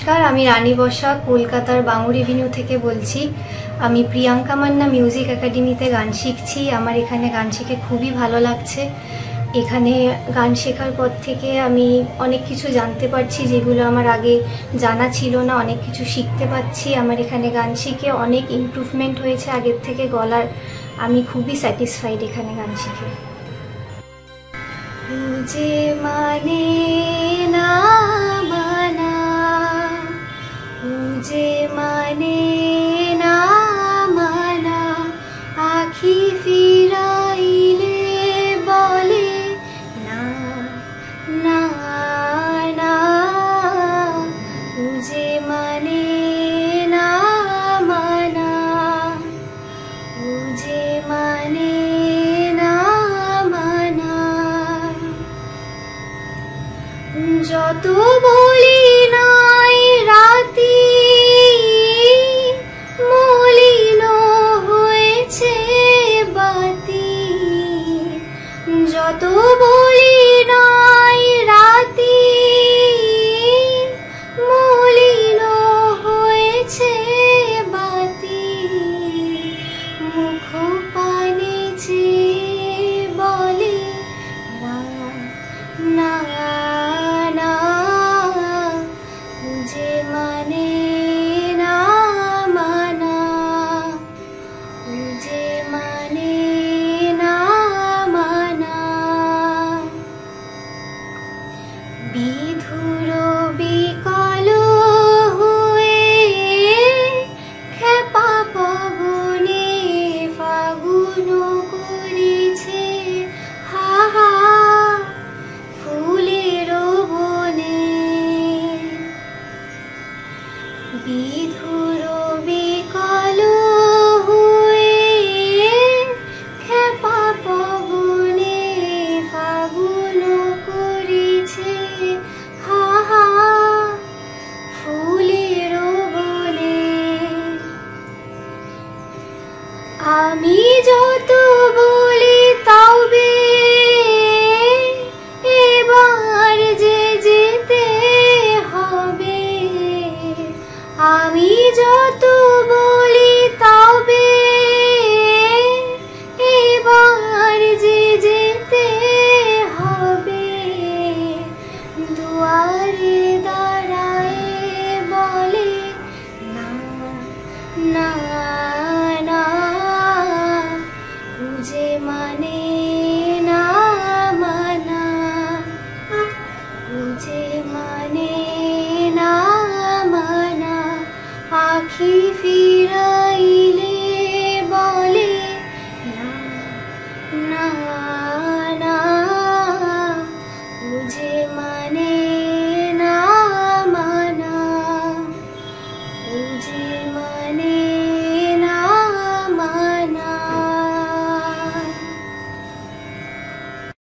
নমস্কার, আমি রানী বসা কলকাতার বাঙুর এভিনিউ থেকে বলছি। আমি প্রিয়াঙ্কা মান্না মিউজিক একাডেমিতে গান শিখছি। আমার এখানে গান শিখে খুবই ভালো লাগছে। এখানে গান শেখার পর থেকে আমি অনেক কিছু জানতে পারছি যেগুলো আমার আগে জানা ছিল না, অনেক কিছু শিখতে পারছি। আমার এখানে গান শিখে অনেক ইমপ্রুভমেন্ট হয়েছে আগের থেকে গলার। আমি খুবই স্যাটিসফাইড এখানে গান শিখে। मुझे माने ना माना, मुझे माने ना माना, आखी फिराइले बोले ना ना ना, मुझे माने ना माना, मुझे माने যত বলি নাই রাতি মলিন হয়েছে বাতি, যত বলি নাই রাতি মলিন হয়েছে বাতি, মুখ পানে চেয়ে বলে না না না, मुझे माने ना माना, मुझे माने ना माना। বিধুর বিকল হয়ে খেপা পবনে ফাগুন করেছে হা হা ফুলের বনে, বিধুর বিকল হয়ে খেপা পবনে ফাগুন করেছে হা হা ফুলের বনে। আমি যত বলি তবে এবার যে যেতে হবে, আমি যত বলি তবে এবার যে যেতে হবে, দুয়ারে দাঁড়ায় বলে না না না, मुझे माने ना माना, मुझे माने ना माना, आखी फिरा